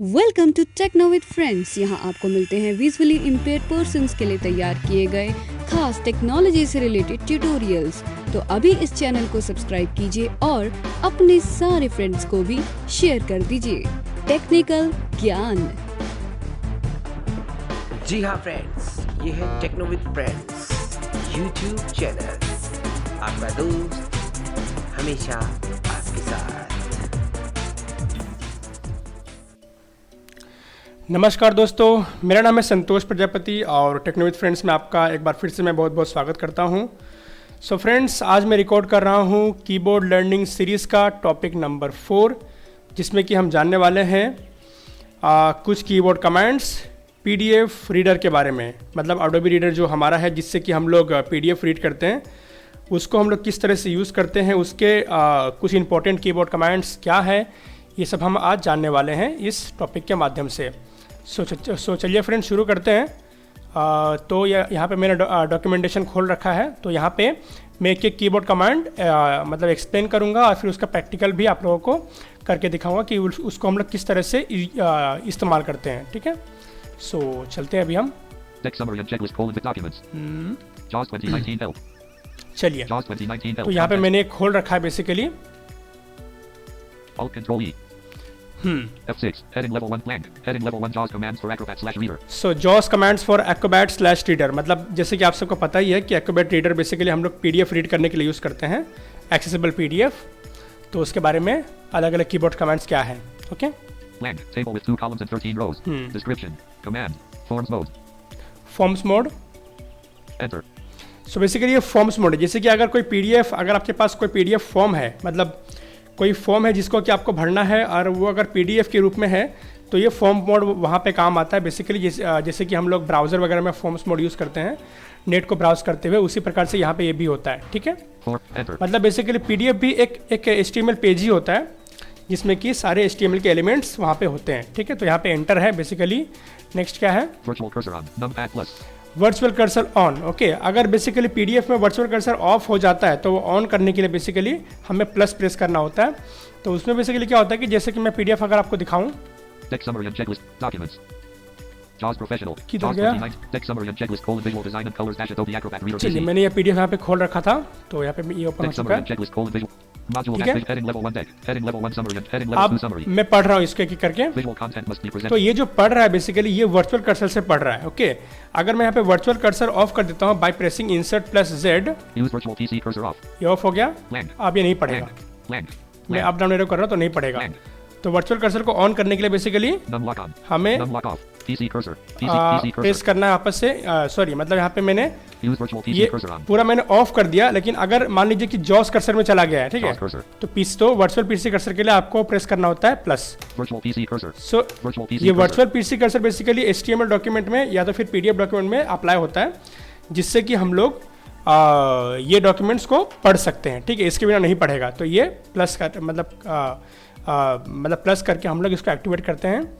Welcome to Techno with Friends. यहाँ आपको मिलते हैं विजुअली इम्पेयर्ड पर्सन्स के लिए तैयार किए गए खास टेक्नोलॉजी से रिलेटेड ट्यूटोरियल्स। तो अभी इस चैनल को सब्सक्राइब कीजिए और अपने सारे फ्रेंड्स को भी शेयर कर दीजिए टेक्निकल ज्ञान। जी हाँ फ्रेंड्स, ये है Techno with Friends YouTube channel, आपका दोस्त हमेशा आपके साथ। नमस्कार दोस्तों, मेरा नाम है संतोष प्रजापति और टेक्नो विद फ्रेंड्स में आपका एक बार फिर से मैं बहुत बहुत स्वागत करता हूं। सो फ्रेंड्स, आज मैं रिकॉर्ड कर रहा हूं कीबोर्ड लर्निंग सीरीज़ का टॉपिक नंबर 4, जिसमें कि हम जानने वाले हैं कुछ कीबोर्ड कमांड्स पीडीएफ रीडर के बारे में। मतलब एडोबी रीडर जो हमारा है, जिससे कि हम लोग पीडीएफ रीड करते हैं, उसको हम लोग किस तरह से यूज़ करते हैं, उसके कुछ इंपॉर्टेंट कीबोर्ड कमांड्स क्या है, ये सब हम आज जानने वाले हैं इस टॉपिक के माध्यम से। सो चलिए फ्रेंड्स, शुरू करते हैं। तो यहाँ पे मैंने डॉक्यूमेंटेशन खोल रखा है। तो यहाँ पे मैं एक कीबोर्ड कमांड मतलब एक्सप्लेन करूँगा और फिर उसका प्रैक्टिकल भी आप लोगों को करके दिखाऊंगा कि उसको हम लोग किस तरह से इस्तेमाल करते हैं। ठीक है, सो चलते हैं अभी हम। चलिए, तो यहाँ पे मैंने खोल रखा है basically. F6 heading level 1 blank heading level 1 JAWS commands for acrobat/reader। So JAWS commands for acrobat/reader, मतलब जैसे कि आप सबको पता ही है कि acrobat reader बेसिकली हम लोग पीडीएफ रीड करने के लिए यूज़ करते हैं, एक्सेसिबल पीडीएफ। तो उसके बारे में अलग अलग कीबोर्ड कमांड्स क्या हैं। Okay, blank table with 2 columns and 13 rows। description command forms mode forms mode. enter। So basically ये फॉर्म्स मोड है। जैसे कि अगर कोई पीडीएफ, अगर आपके पास कोई पीडीएफ फॉर्म है, मतलब कोई फॉर्म है जिसको कि आपको भरना है और वो अगर पीडीएफ के रूप में है, तो ये फॉर्म मोड वहाँ पे काम आता है बेसिकली। जैसे कि हम लोग ब्राउज़र वगैरह में फॉर्म्स मोड यूज़ करते हैं नेट को ब्राउज करते हुए, उसी प्रकार से यहाँ पे ये भी होता है। ठीक है, मतलब बेसिकली पीडीएफ भी एक HTML पेज ही होता है जिसमें कि सारे HTML के एलिमेंट्स वहाँ पे होते हैं। ठीक है, तो यहाँ पे एंटर है बेसिकली। नेक्स्ट क्या है? Virtual cursor on. ओके, अगर बेसिकली पीडीएफ में वर्चुअल कर्सर ऑफ हो जाता है तो वो ऑन करने के लिए बेसिकली हमें प्लस प्रेस करना होता है। तो उसमें बेसिकली क्या होता है कि जैसे कि मैं पीडीएफ अगर आपको दिखाऊं, चलिए मैंने ये पीडीएफ यहाँ पे खोल रखा था, तो यहाँ पे ये ओपन हो चुका है। ठीक है, अब मैं पढ़ रहा हूँ इसके की करके। तो ये जो पढ़ रहा है बेसिकली ये वर्चुअल कर्सर से पढ़ रहा है। ओके, अगर मैं यहाँ पे वर्चुअल कर्सर ऑफ कर देता हूँ by pressing insert plus Z, ये ऑफ हो गया। अब ये नहीं पढ़ेगा। मैं अप डाउन एरो कर रहा हूँ तो नहीं पढ़ेगा। तो वर्चुअल कर्सर को ऑन करने के लिए बेसिकली हमें प्रेस करना है आपस से। सॉरी, मतलब यहाँ पे मैंने ये पूरा मैंने ऑफ कर दिया, लेकिन अगर मान लीजिए कि जॉस कर्सर में चला गया है, ठीक है, तो वर्चुअल पीसी कर्सर के लिए आपको प्रेस करना होता है प्लस। सो ये virtual PC cursor basically HTML document में या तो फिर PDF डॉक्यूमेंट में अप्लाई होता है, जिससे कि हम लोग ये डॉक्यूमेंट्स को पढ़ सकते हैं। ठीक है, इसके बिना नहीं पढ़ेगा। तो ये प्लस कर मतलब प्लस करके हम लोग इसको एक्टिवेट करते हैं।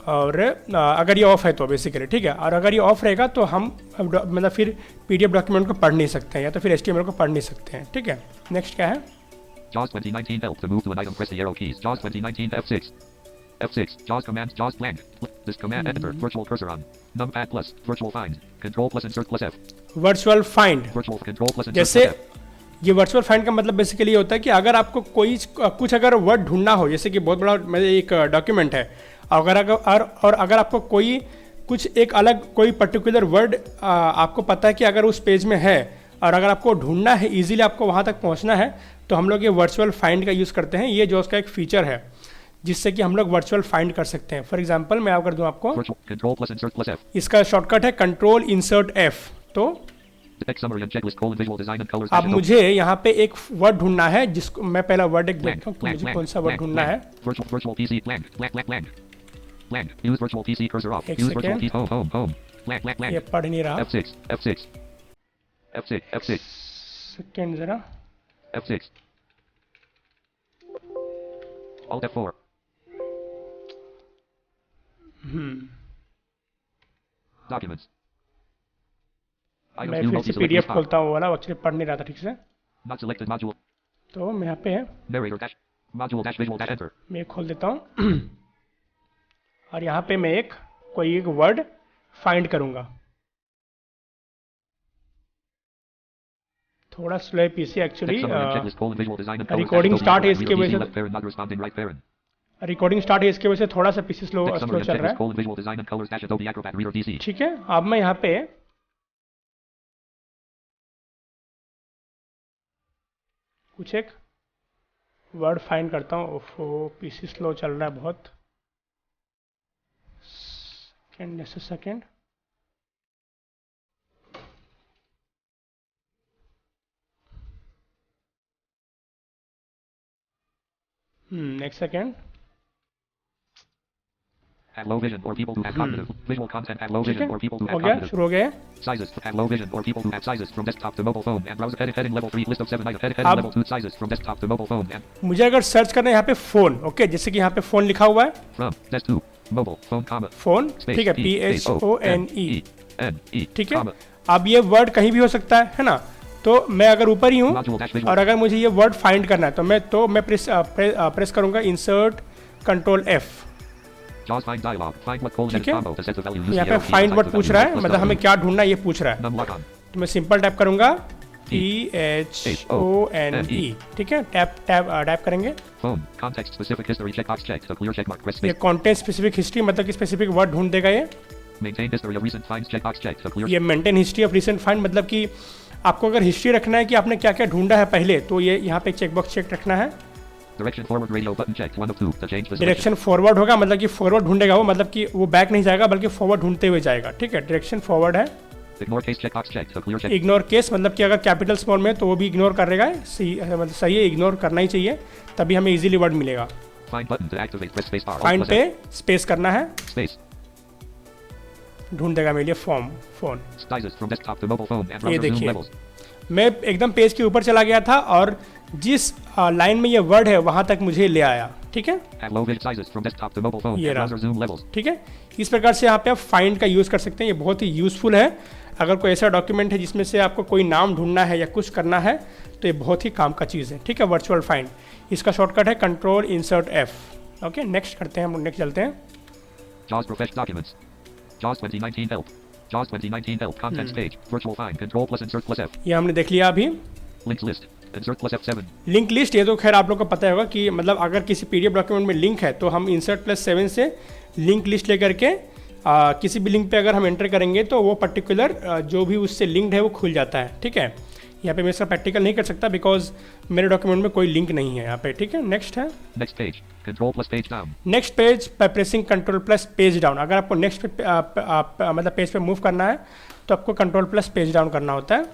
और अगर ये ऑफ है तो बेसिकली, ठीक है, और अगर ये ऑफ रहेगा तो हम मतलब फिर पीडीएफ डॉक्यूमेंट को पढ़ नहीं सकते हैं या तो फिर HTML को पढ़ नहीं सकते हैं। ठीक है, नेक्स्ट क्या है? JAWS 2019 help to move to an item, press the arrow keys। JAWS 2019 F6 F6 JAWS commands JAWS blank this command enter virtual cursor on numpad plus virtual find control plus insert plus F virtual find. virtual control plus insert जैसे plus F। ये virtual find का मतलब basically ये होता है कि अगर आपको कुछ अगर वर्ड ढूंढना हो, जैसे कि बहुत बड़ा एक डॉक्यूमेंट है, अगर आपको कुछ एक अलग कोई पर्टिकुलर वर्ड आपको पता है कि अगर उस पेज में है और अगर आपको ढूंढना है, इजीली आपको वहाँ तक पहुँचना है, तो हम लोग ये वर्चुअल फाइंड का यूज़ करते हैं। ये जो उसका एक फीचर है जिससे कि हम लोग वर्चुअल फाइंड कर सकते हैं। फॉर एग्जाम्पल मैं अगर दूँ आपको, इसका शॉर्टकट है कंट्रोल इंसर्ट F। तो अब मुझे यहाँ पे एक वर्ड ढूंढना है, जिसको मैं पहला वर्ड एक देखता हूँ कि मुझे कौन सा वर्ड ढूंढना है। एक सेकेंड, ये पढ़ नहीं रहा। सेकेंड जरा। Documents। मैं फिर से पीडीएफ खोलता हूँ वाला, एक्चुअली पढ़ नहीं रहा था ठीक से। तो मैं यहाँ पे Narrator dash module dash visual dash enter। मैं खोल देता हूँ। और यहाँ पे मैं कोई एक वर्ड फाइंड करूँगा। थोड़ा स्लो है पीसी एक्चुअली। रिकॉर्डिंग स्टार्ट है इसके वजह से थोड़ा सा पीसी स्लो चल रहा है। ठीक है, अब मैं यहाँ पे कुछ एक वर्ड फाइंड करता हूँ। ओफो, पीसी स्लो चल रहा है बहुत। Second next second. Have low vision or people who have cognitive visual content. Have low vision or people who हो have गया, cognitive शुरू हो गया। sizes. Have low vision or people who have sizes from desktop to mobile phone and browser. Heading level 3 list of 7 items. Heading level 2 sizes from desktop to mobile phone and मुझे अगर search करना है यहाँ पे phone, okay, जैसे कि यहाँ पे फोन लिखा हुआ है, from desk to mobile phone comma phone, space ठीक है, PHONE PHONE, ठीक है। अब ये वर्ड कहीं भी हो सकता है ना। तो मैं अगर ऊपर ही हूँ और अगर मुझे ये वर्ड फाइंड करना है तो मैं प्रेस करूँगा इंसर्ट कंट्रोल F। ठीक है, यहाँ पे फाइंड वर्ड पूछ रहा है, मतलब हमें क्या ढूंढना है ये पूछ रहा है। तो मैं सिंपल टाइप करूँगा PHONE, ठीक है, टाइप करेंगे। ये कॉन्टेंट स्पेसिफिक हिस्ट्री, मतलब कि स्पेसिफिक वर्ड ढूंढ देगा ये। ये maintain history of recent find, मतलब कि आपको अगर हिस्ट्री रखना है कि आपने क्या क्या ढूंढा है पहले, तो ये यहाँ पे चेकबॉक्स चेक रखना है। डायरेक्शन फॉरवर्ड होगा, मतलब कि फॉरवर्ड ढूंढेगा वो, मतलब कि वो बैक नहीं जाएगा बल्कि फॉरवर्ड ढूंढते हुए जाएगा। ठीक है, डायरेक्शन फॉरवर्ड है। इग्नोर केस, मतलब कि अगर कैपिटल स्मॉल में तो वो भी इग्नोर करेगा। मतलब सही है, इग्नोर करना ही चाहिए, तभी हमें इजीली वर्ड मिलेगा। फाइंड पे स्पेस करना है, ढूंढ देगा मेरे लिए फोन। ये देखिए, मैं एकदम पेज के ऊपर चला गया था और जिस लाइन में ये वर्ड है वहां तक मुझे ले आया। ठीक है, ये रहा। ठीक है, इस प्रकार से यहाँ पे आप फाइंड का यूज़ कर सकते हैं। ये बहुत ही यूज़फुल है। अगर कोई ऐसा डॉक्यूमेंट है जिसमें से आपको कोई नाम ढूंढना है या कुछ करना है तो ये बहुत ही काम का चीज़ है। ठीक है, वर्चुअल फाइंड, इसका शॉर्टकट है control insert F। Okay, next करते हैं, हम नेक्स्ट चलते हैं। JAWS 2019 help. JAWS 2019 help. Contents page. Virtual find. Control plus insert plus F. ये हमने देख लिया अभी। Links list. Insert plus F7. Link list, ये तो खैर आप लोग को पता होगा कि मतलब अगर किसी PDF डॉक्यूमेंट में लिंक है तो हम इंसर्ट प्लस 7 से लिंक लिस्ट लेकर के किसी भी लिंक पे अगर हम एंटर करेंगे तो वो पर्टिकुलर जो भी उससे लिंक्ड है वो खुल जाता है। ठीक है, यहाँ पे मैं इसका प्रैक्टिकल नहीं कर सकता बिकॉज मेरे डॉक्यूमेंट में कोई लिंक नहीं है यहाँ पे। ठीक है, नेक्स्ट है next page, control plus page down. Next page by pressing control plus page down. अगर आपको नेक्स्ट पे मतलब पेज पे मूव करना है तो आपको कंट्रोल प्लस पेज डाउन करना होता है।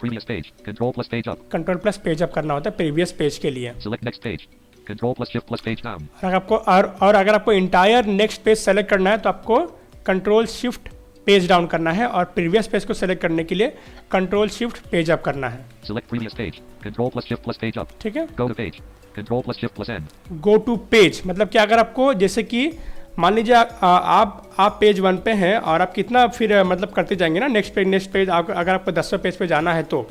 Previous page, control plus page up. Control plus page up करना होता है प्रीवियस पेज के लिए। Select next page, control plus shift plus page down. अगर आपको इंटायर नेक्स्ट पेज सेलेक्ट करना है तो आपको कंट्रोल शिफ्ट पेज डाउन करना है और प्रीवियस पेज को सेलेक्ट करने के लिए कंट्रोल शिफ्ट पेज अप करना है। Select previous page, control plus shift plus page up. ठीक है, Go to page, control plus shift plus N. Go to page, मतलब कि अगर आपको जैसे कि मान लीजिए आप पेज 1 पे हैं और आप कितना फिर मतलब करते जाएंगे ना नेक्स्ट पेज अगर आपको 10वें पेज पे जाना है तो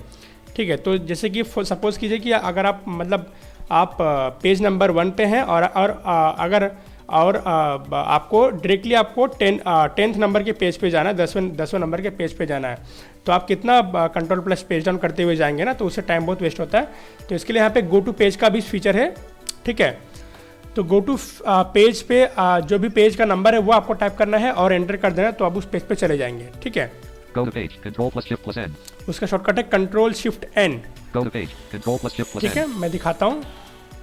ठीक है। तो जैसे कि सपोज कीजिए कि अगर आप मतलब आप पेज नंबर 1 पे हैं और अगर आपको डायरेक्टली आपको 10th नंबर के पेज पे जाना है, 10वें नंबर के पेज पे जाना है, तो आप कितना कंट्रोल प्लस पेज डाउन करते हुए जाएंगे ना, तो उससे टाइम बहुत वेस्ट होता है। तो इसके लिए यहाँ पे गो टू पेज का भी फीचर है। ठीक है, तो गो टू पेज पे जो भी पेज का नंबर है वो आपको टाइप करना है और एंटर कर देना, तो आप उस पेज पे चले जाएंगे। ठीक है, Go to page, control plus shift plus N. उसका शॉर्टकट है control shift N। Go to page, control plus shift plus ठीक N. है, मैं दिखाता हूँ।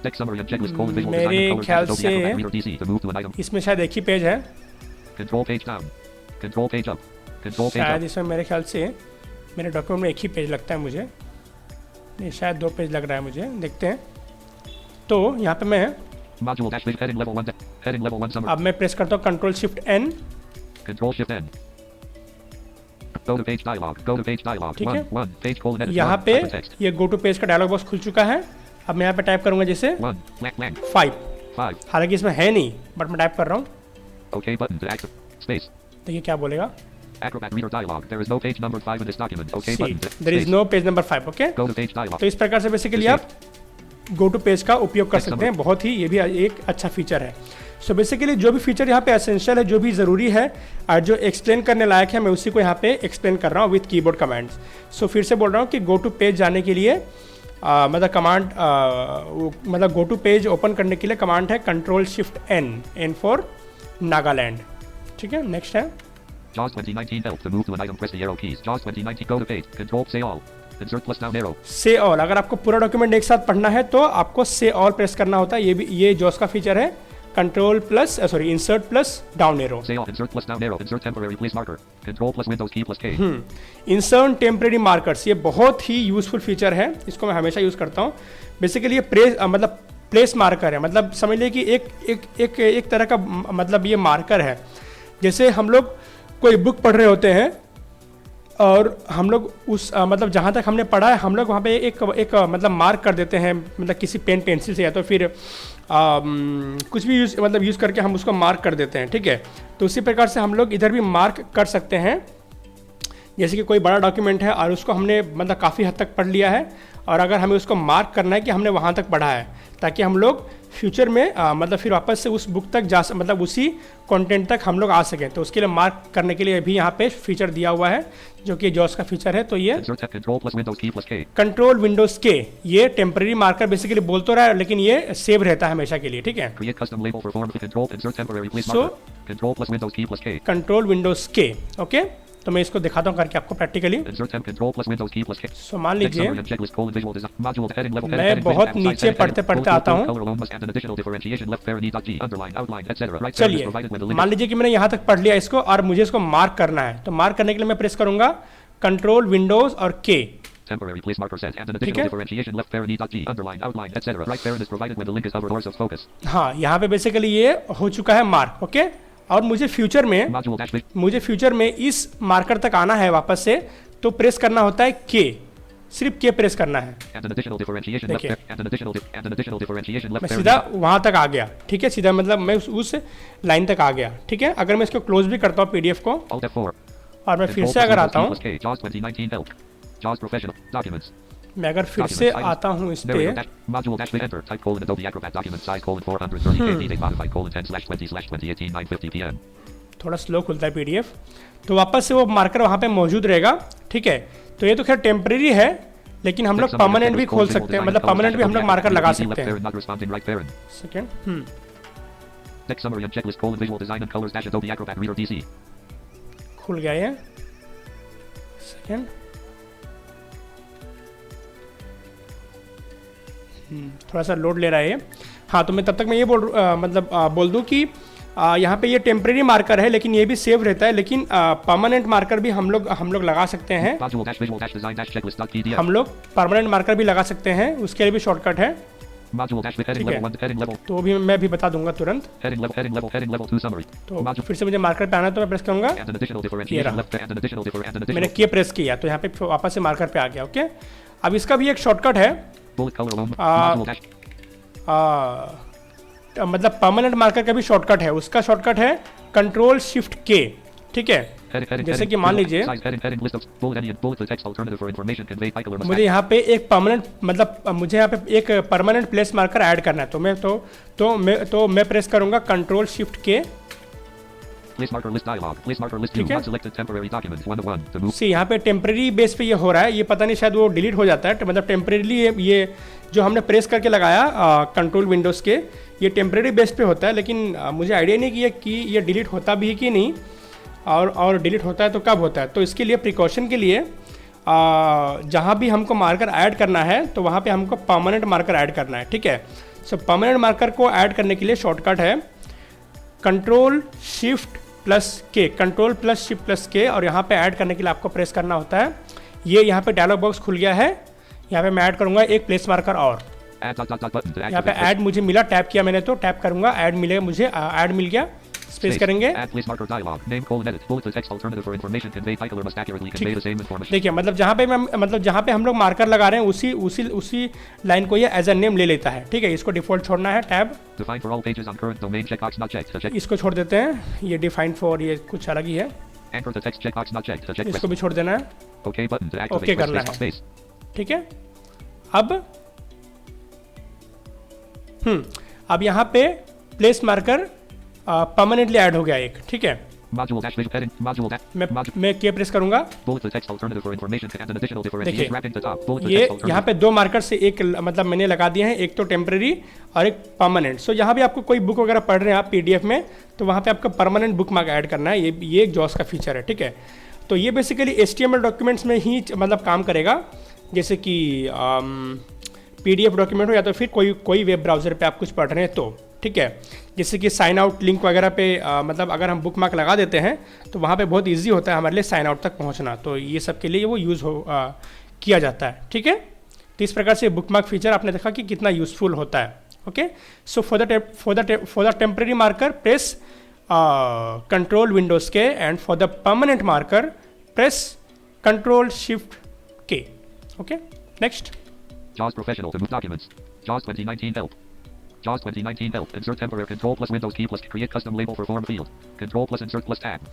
Text summary and checklist colon visual मेरे design and colors ख्याल Adobe से Acrobat Reader DC to move to an item. इसमें शायद एक ही पेज है, Control page down, control page up, control page शायद up. इसमें मेरे ख्याल से मेरे डॉक्यूमेंट में एक ही पेज लगता है मुझे, नहीं शायद 2 पेज लग रहा है मुझे, देखते हैं। तो यहाँ पे मैं Module dash page heading level 1 heading level 1 summary. अब मैं प्रेस करता हूँ control shift N। Control shift N. Go to page dialog. Go to page dialog. ठीक है। 1 page colon edit. यहाँ 1 पे hypertext. ये गो टू पेज का डायलॉग बॉक्स खुल चुका है। अब मैं यहाँ पे टाइप करूँगा जैसे 1 blank blank 5, 5. हालांकि इसमें है नहीं बट मैं टाइप कर रहा हूँ। OK button to active. Space. देखिए क्या बोलेगा, Acrobat Reader dialog. There is no page number 5 in this document. OK button. There is no page number 5। Okay, Go to page dialog. तो इस प्रकार से बेसिकली आप गो टू पेज का उपयोग कर सकते हैं। बहुत ही ये भी एक अच्छा फीचर है। सो बेसिकली जो भी फीचर यहाँ पे एसेंशियल है, जो भी ज़रूरी है और जो एक्सप्लेन करने लायक है, मैं उसी को यहाँ पे एक्सप्लेन कर रहा हूँ विथ कीबोर्ड कमांड्स। सो फिर से बोल रहा हूँ कि गो टू पेज जाने के लिए मतलब कमांड मतलब गो टू पेज ओपन करने के लिए कमांड है Ctrl+Shift+N, N फॉर नागालैंड। ठीक है, नेक्स्ट है JAWS 2019 help to move to an item, press the arrow keys. JAWS 2019 go to page. Control say all. Insert plus down arrow. से all. अगर आपको पूरा डॉक्यूमेंट एक साथ पढ़ना है तो आपको से ऑल प्रेस करना होता है। ये JAWS का फीचर है। Insert plus down arrow. Say all. Insert plus down arrow. Insert temporary place marker. Control plus Windows key plus K. Insert temporary markers, ये बहुत ही यूजफुल फीचर है, इसको मैं हमेशा यूज़ करता हूँ। बेसिकली ये मतलब प्लेस मार्कर है, मतलब समझ लीजिए कि एक तरह का मतलब ये मार्कर है। जैसे हम लोग कोई बुक पढ़ रहे होते हैं और हम लोग उस मतलब जहाँ तक हमने पढ़ा है हम लोग वहाँ पे एक मतलब मार्क कर देते हैं, मतलब किसी पेंसिल से या तो फिर कुछ भी यूज़ करके हम उसको मार्क कर देते हैं। ठीक है, तो उसी प्रकार से हम लोग इधर भी मार्क कर सकते हैं। जैसे कि कोई बड़ा डॉक्यूमेंट है और उसको हमने मतलब काफ़ी हद तक पढ़ लिया है और अगर हमें उसको मार्क करना है कि हमने वहाँ तक पढ़ा है, ताकि हम लोग फ्यूचर में मतलब फिर वापस से उस बुक तक मतलब उसी कंटेंट तक हम लोग आ सकें, तो उसके लिए मार्क करने के लिए भी यहाँ पे फीचर दिया हुआ है जो कि JAWS का फीचर है। तो ये कंट्रोल विंडोज के, ये टेम्परेरी मार्कर बेसिकली बोल तो रहा है लेकिन ये सेव रहता है हमेशा के लिए। ठीक है, कंट्रोल विंडोज के। ओके, तो मैं इसको दिखाता हूँ करके आपको प्रैक्टिकली। सो मान लीजिए मैं बहुत नीचे पढ़ते पढ़ते आता हूँ। चलिए मान लीजिए कि मैंने यहाँ तक पढ़ लिया इसको और मुझे इसको मार्क करना है, तो मार्क करने के लिए मैं प्रेस करूंगा कंट्रोल विंडोज और के। Temporary place marker set and an additional differentiation left parent e.g underline outline etc. Right parent is provided when the link is hovered or of focus. हाँ, यहाँ पे बेसिकली ये हो चुका है मार्क। ओके, और मुझे फ्यूचर में इस मार्कर तक आना है वापस से, तो प्रेस करना होता है के, सिर्फ के प्रेस करना है। मैं सीधा वहाँ तक आ गया। ठीक है, सीधा मतलब मैं उस लाइन तक आ गया। ठीक है, अगर मैं इसको क्लोज भी करता हूँ PDF को और मैं फिर से अगर आता हूँ, मैं अगर फिर से आता हूँ इस पे, थोड़ा स्लो खुलता है PDF, तो वापस से वो मार्कर वहाँ पे मौजूद रहेगा। ठीक है, तो ये तो खैर टेम्परेरी है, लेकिन हम लोग परमानेंट भी खोल सकते हैं, मतलब परमानेंट भी हम लोग मार्कर लगा सकते हैं। सेकेंड खुल गया ये। सेकेंड थोड़ा सा लोड ले रहा है ये। हाँ, तो मैं तब तक मैं ये बोल दूँ कि यहाँ पे ये टेम्परेरी मार्कर है लेकिन ये भी सेव रहता है, लेकिन परमानेंट मार्कर भी हम लोग लगा सकते हैं। हम लोग परमानेंट मार्कर भी लगा सकते हैं, उसके लिए भी शॉर्टकट है। तो भी मैं भी बता दूंगा तुरंत। तो फिर से मुझे मार्कर पे आना है तो मैं प्रेस करूंगा, मैंने किया प्रेस किया तो यहाँ पे वापस से मार्कर पे आ गया। ओके, अब इसका भी एक शॉर्टकट है, मतलब परमानेंट मार्कर का भी शॉर्टकट है, उसका शॉर्टकट है Ctrl+Shift+K। ठीक है, जैसे कि मान लीजिए मुझे यहाँ पे एक परमानेंट मतलब मुझे यहाँ पे एक परमानेंट प्लेस मार्कर ऐड करना है, तो मैं प्रेस करूंगा Ctrl+Shift+K। ठीक है, सी यहाँ पे टेम्परेरी बेस पे ये हो रहा है, ये पता नहीं शायद वो डिलीट हो जाता है, मतलब टेम्परेरीली ये जो हमने प्रेस करके लगाया कंट्रोल विंडोज़ के, ये टेम्परेरी बेस पे होता है, लेकिन मुझे आइडिया नहीं कि ये डिलीट होता भी है कि नहीं, और डिलीट होता है तो कब होता है। तो इसके लिए प्रिकॉशन के लिए जहाँ भी हमको मार्कर ऐड करना है तो वहाँ पे हमको परमानेंट मार्कर ऐड करना है। ठीक है, सो परमानेंट मार्कर को ऐड करने के लिए शॉर्टकट है Ctrl+Shift+K, और यहाँ पे ऐड करने के लिए आपको प्रेस करना होता है। ये यहाँ पे डायलॉग बॉक्स खुल गया है, यहाँ पे मैं ऐड करूँगा एक प्लेस मार्कर और यहाँ पे ऐड मुझे मिला, टैप किया मैंने तो टैप करूँगा, ऐड मिलेगा मुझे, ऐड मिल गया, स्पेस करेंगे। देखिए मतलब जहाँ पे हम लोग मार्कर लगा रहे हैं उसी लाइन को ये एज अ नेम ले लेता है। ठीक है, इसको डिफॉल्ट छोड़ना है, टैब इसको छोड़ देते हैं, ये डिफाइन फॉर ये कुछ अलग ही है, इसको भी छोड़ देना है, ओके करना है। ठीक है, अब अब यहाँ पे प्लेस मार्कर परमानेंटली ऐड हो गया एक, ठीक है। Module dash visual heading. Module dash. मैं क्या प्रेस करूंगा, Bullet the text alternative for information and an additional differentiation देखिए, wrapping the top. Bullet the ये text alternative. यहाँ पे दो मार्कर से एक मतलब मैंने लगा दिए हैं, एक तो टेम्पररी और एक परमानेंट। सो यहाँ भी आपको कोई बुक वगैरह पढ़ रहे हैं आप पीडीएफ में, तो वहाँ पे आपको परमानेंट बुक मार्क ऐड करना है। ये एक जॉस का फीचर है, ठीक है। तो ये बेसिकली HTML डॉक्यूमेंट्स में ही मतलब काम करेगा, जैसे कि PDF डॉक्यूमेंट हो या तो फिर कोई वेब ब्राउज़र पे आप कुछ पढ़ रहे हैं तो, ठीक है। जैसे कि साइन आउट लिंक वगैरह पे मतलब अगर हम बुक मार्क लगा देते हैं तो वहाँ पे बहुत इजी होता है हमारे लिए साइन आउट तक पहुँचना, तो ये सब के लिए वो यूज़ किया जाता है, ठीक है। तो इस प्रकार से बुक मार्क फीचर आपने देखा कि कितना यूज़फुल होता है, okay. So for the temporary marker press control Windows के, and for the permanent marker press control shift के, okay. Next, JAWS Professional to move documents. JAWS 2019 help. JAWS 2019 help. Insert temporary Control plus Windows key plus create custom label for form field. Control plus insert plus tab.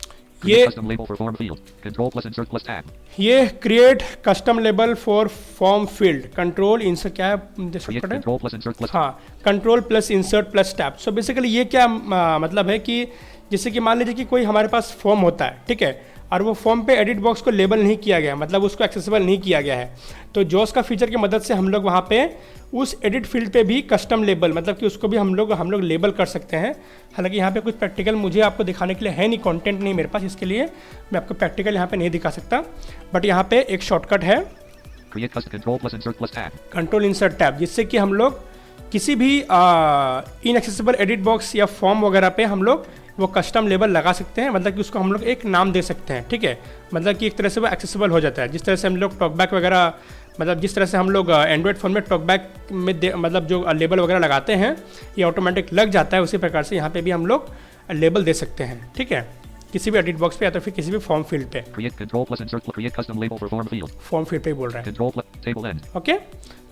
Create ये custom label for form field. Control plus insert plus tab. ये create custom label for form field, control insert क्या है, Create control plus insert plus हाँ, control plus insert plus tab. So basically ये क्या मतलब है कि जैसे कि मान लीजिए कि कोई हमारे पास फॉर्म होता है, ठीक है, और वो फॉर्म पे एडिट बॉक्स को लेबल नहीं किया गया, मतलब उसको एक्सेसिबल नहीं किया गया है, तो जॉस का फीचर की मदद से हम लोग वहाँ पे उस एडिट फील्ड पे भी कस्टम लेबल, मतलब कि उसको भी हम लोग लेबल कर सकते हैं। हालांकि यहाँ पे कुछ प्रैक्टिकल मुझे आपको दिखाने के लिए है नहीं, कंटेंट नहीं मेरे पास, इसके लिए मैं आपको प्रैक्टिकल यहाँ पे नहीं दिखा सकता, बट यहाँ पे एक शॉर्टकट है Create custom control plus insert plus tab. Control insert tab, जिससे कि हम लोग किसी भी इनएक्सेसिबल एडिट बॉक्स या फॉर्म वगैरह पे हम लोग वो कस्टम लेबल लगा सकते हैं, मतलब कि उसको हम लोग एक नाम दे सकते हैं, ठीक है। मतलब कि एक तरह से वो एक्सेसिबल हो जाता है, जिस तरह से हम लोग टॉकबैक वगैरह, मतलब जिस तरह से हम लोग एंड्रॉयड फ़ोन में टॉकबैक में मतलब जो लेबल वगैरह लगाते हैं ये ऑटोमेटिक लग जाता है, उसी प्रकार से यहाँ पे भी हम लोग लेबल दे सकते हैं, ठीक है, किसी भी एडिट बॉक्स पे या तो फिर किसी भी फॉर्म फील्ड पे। Create control plus insert plus create custom label for form field. Form field पे ही बोल रहा है, Control plus table end. Okay.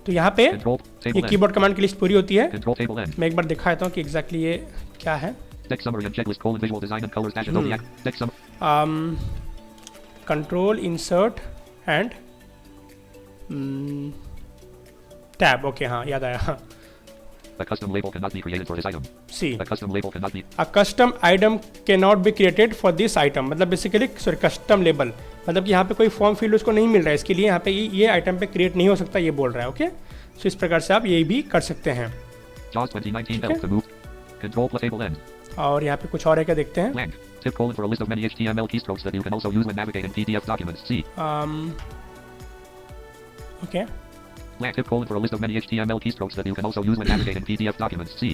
तो यहाँ पे Control ये table end. कीबोर्ड कमांड की लिस्ट पूरी होती है। Control table end. मैं एक बार दिखा देता हूँ कि एग्जैक्टली ये क्या है। Text summary and checklist colon visual design and colors dash Adobe Act. Text summary. Control insert and tab, okay, हाँ याद आया। A custom label cannot be created for this item. See A custom label cannot be. A custom item cannot be created for this item, मतलब basically sorry custom label, मतलब कि यहाँ पे कोई form field उसको नहीं मिल रहा है, इसके लिए यहाँ पे ये आइटम पे क्रिएट नहीं हो सकता, ये बोल रहा है, ओके। सो इस प्रकार से आप ये भी कर सकते हैं। JAWS 2019 help to move. Control plus table end. और यहाँ पे कुछ और है क्या, देखते हैं। Blank. Tip colon for a list of many HTML keystrokes that you can also use when navigating PDF documents. C. Okay, Blank. Tip colon for a list of many HTML keystrokes that you can also use when navigating PDF documents. C.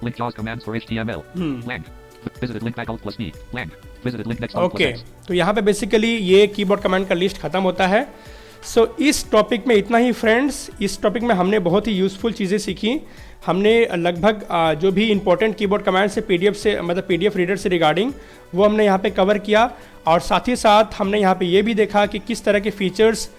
Link JAWS commands for HTML. Blank. Visited link back alt plus B. Blank. Visited link next alt okay. plus X. तो यहाँ पे basically ये keyboard command का list खत्म होता है। सो इस topic में इतना ही फ्रेंड्स। इस टॉपिक में हमने बहुत ही यूज़फुल चीज़ें सीखी। हमने लगभग जो भी इंपॉर्टेंट कीबोर्ड कमांड से पीडीएफ से मतलब पीडीएफ रीडर से रिगार्डिंग वो हमने यहाँ पे कवर किया, और साथ ही साथ हमने यहाँ पे ये भी देखा कि किस तरह के फीचर्स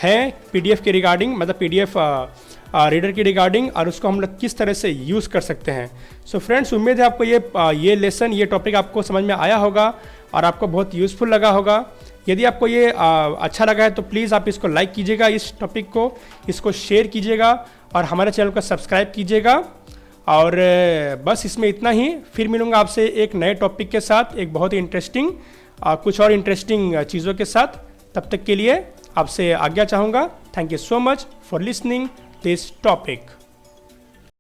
हैं पीडीएफ के रिगार्डिंग, मतलब पीडीएफ रीडर की रिगार्डिंग, और उसको हम लोग किस तरह से यूज़ कर सकते हैं। सो फ्रेंड्स, उम्मीद है आपको ये लेसन, ये टॉपिक आपको समझ में आया होगा और आपको बहुत यूज़फुल लगा होगा। यदि आपको ये अच्छा लगा है तो प्लीज़ आप इसको लाइक कीजिएगा, इस टॉपिक को, इसको शेयर कीजिएगा और हमारे चैनल को सब्सक्राइब कीजिएगा। और बस इसमें इतना ही। फिर मिलूँगा आपसे एक नए टॉपिक के साथ, एक बहुत ही इंटरेस्टिंग कुछ और इंटरेस्टिंग चीज़ों के साथ। तब तक के लिए आपसे आज्ञा चाहूँगा। Thank you so much for listening this topic.